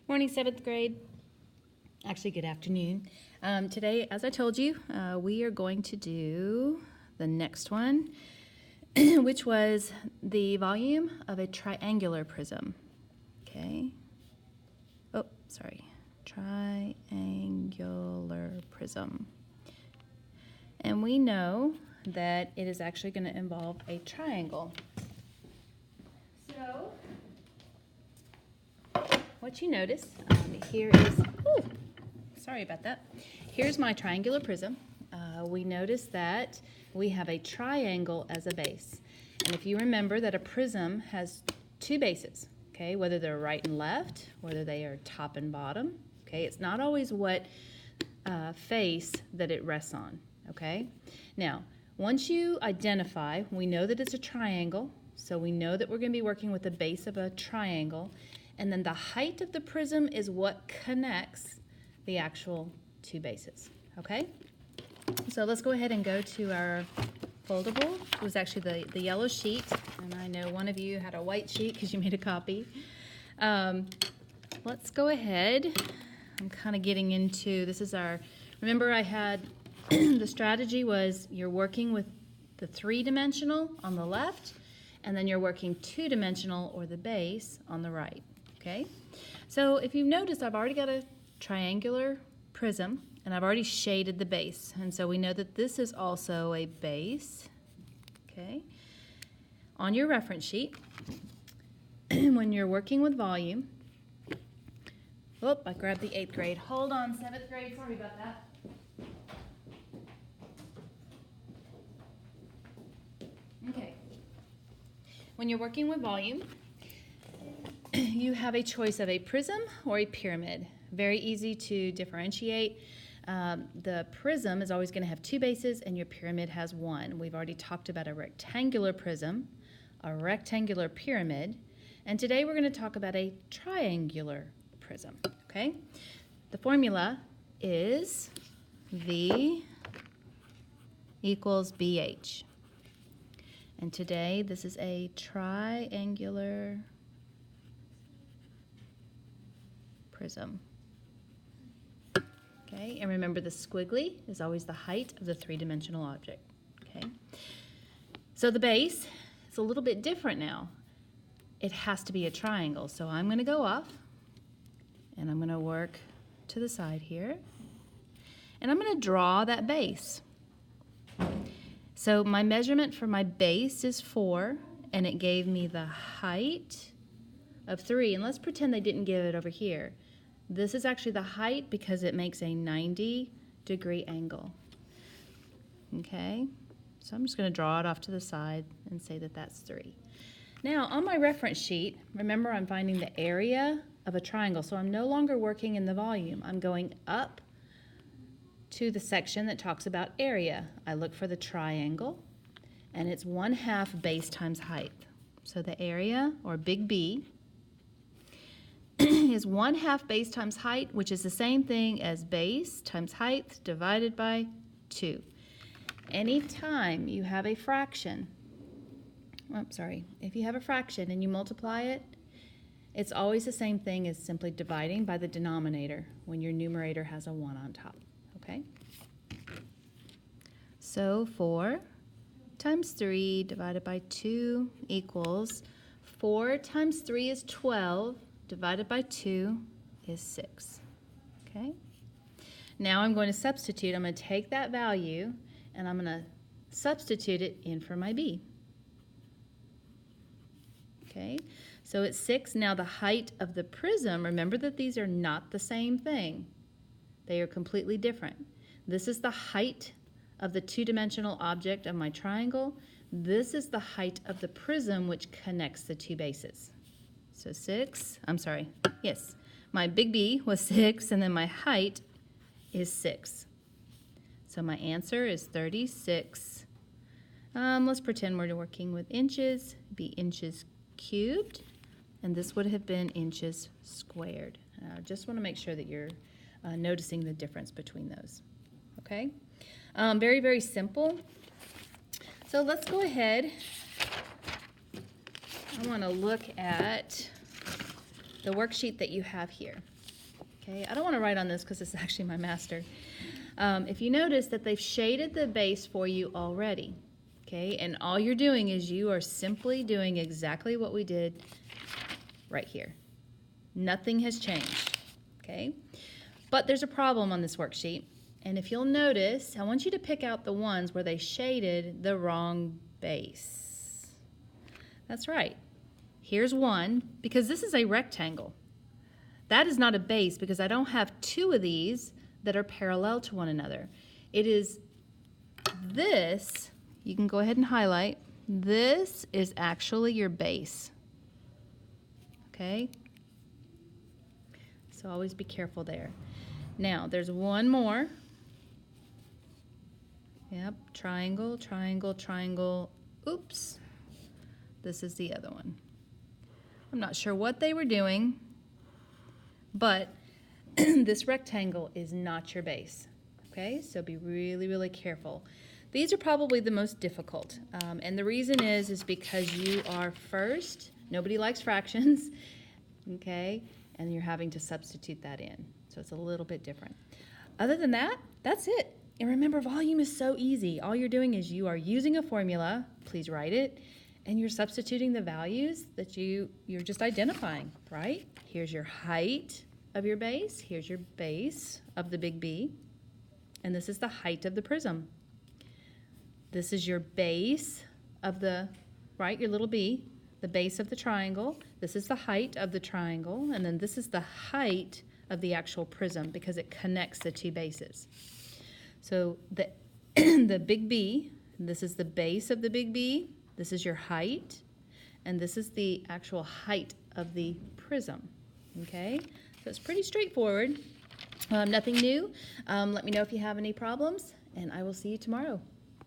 Morning, 7th grade. Actually, good afternoon. Today, as I told you, we are going to do the next one, which was the volume of a triangular prism. Okay. Oh, sorry. Triangular prism. And we know that it is actually going to involve a triangle. So, what you notice here is, sorry about that. Here's my triangular prism. We notice that we have a triangle as a base. And if you remember that a prism has two bases, okay, whether they're right and left, whether they are top and bottom, okay, it's not always what face that it rests on, okay? Now, once you identify, we know that it's a triangle, so we know that we're going to be working with the base of a triangle, and then the height of the prism is what connects the actual two bases, okay? So let's go ahead and go to our foldable. It was actually the yellow sheet, and I know one of you had a white sheet because you made a copy. Let's go ahead. I'm kind of getting into, this is our, remember I had, the strategy was you're working with the three-dimensional on the left, and then you're working two-dimensional or the base on the right, okay? So if you've noticed, I've already got a triangular prism, and I've already shaded the base, and so we know that this is also a base, okay? On your reference sheet, when you're working with volume, I grabbed the 8th grade. Hold on, 7th grade, sorry about that. Okay. When you're working with volume, you have a choice of a prism or a pyramid. Very easy to differentiate. The prism is always going to have two bases and your pyramid has one. We've already talked about a rectangular prism, a rectangular pyramid, and today we're going to talk about a triangular prism, okay? The formula is V equals BH. And today this is a triangular prism. Okay, and remember the squiggly is always the height of the three-dimensional object. Okay, so the base is a little bit different now. It has to be a triangle, so I'm going to go off and I'm going to work to the side here, and I'm going to draw that base. So my measurement for my base is 4, and it gave me the height of 3, and let's pretend they didn't give it over here. This is actually the height because it makes a 90-degree angle. Okay, so I'm just going to draw it off to the side and say that that's 3. Now on my reference sheet, remember I'm finding the area of a triangle, so I'm no longer working in the volume. I'm going up to the section that talks about area. I look for the triangle, and it's 1/2 base times height. So the area, or big B, is 1/2 base times height, which is the same thing as base times height divided by 2. Anytime you have a fraction, if you have a fraction and you multiply it, it's always the same thing as simply dividing by the denominator when your numerator has a 1 on top, okay? So 4 times 3 divided by 2 equals 4 times 3 is 12. Divided by 2 is 6, okay? Now I'm going to substitute. I'm going to take that value and I'm going to substitute it in for my B. Okay, so it's 6. Now the height of the prism, remember that these are not the same thing. They are completely different. This is the height of the two-dimensional object of my triangle. This is the height of the prism which connects the two bases. So my big B was 6, and then my height is 6. So my answer is 36. Let's pretend we're working with inches. It'd be inches cubed, and this would have been inches squared. I just want to make sure that you're noticing the difference between those. Okay? Very, very simple. So let's go ahead. I want to look at the worksheet that you have here. Okay, I don't want to write on this because it's actually my master. If you notice that they've shaded the base for you already, okay, and all you're doing is you are simply doing exactly what we did right here. Nothing has changed, okay? But there's a problem on this worksheet, and if you'll notice, I want you to pick out the ones where they shaded the wrong base. That's right. Here's one, because this is a rectangle. That is not a base because I don't have two of these that are parallel to one another. It is this, you can go ahead and highlight, this is actually your base, okay? So always be careful there. Now, there's one more. Yep, triangle, triangle, triangle, oops. This is the other one. I'm not sure what they were doing, but this rectangle is not your base, okay? So be really, really careful. These are probably the most difficult, and the reason is because you are first, nobody likes fractions, okay? And you're having to substitute that in, so it's a little bit different. Other than that, that's it. And remember, volume is so easy. All you're doing is you are using a formula, please write it, and you're substituting the values that you're just identifying, right? Here's your height of your base. Here's your base of the big B. And this is the height of the prism. This is your base of the, right, your little b, the base of the triangle. This is the height of the triangle. And then this is the height of the actual prism because it connects the two bases. So the, the big B, this is the base of the big B. This is your height. And this is the actual height of the prism. Okay? So it's pretty straightforward. Nothing new. Let me know if you have any problems, and I will see you tomorrow.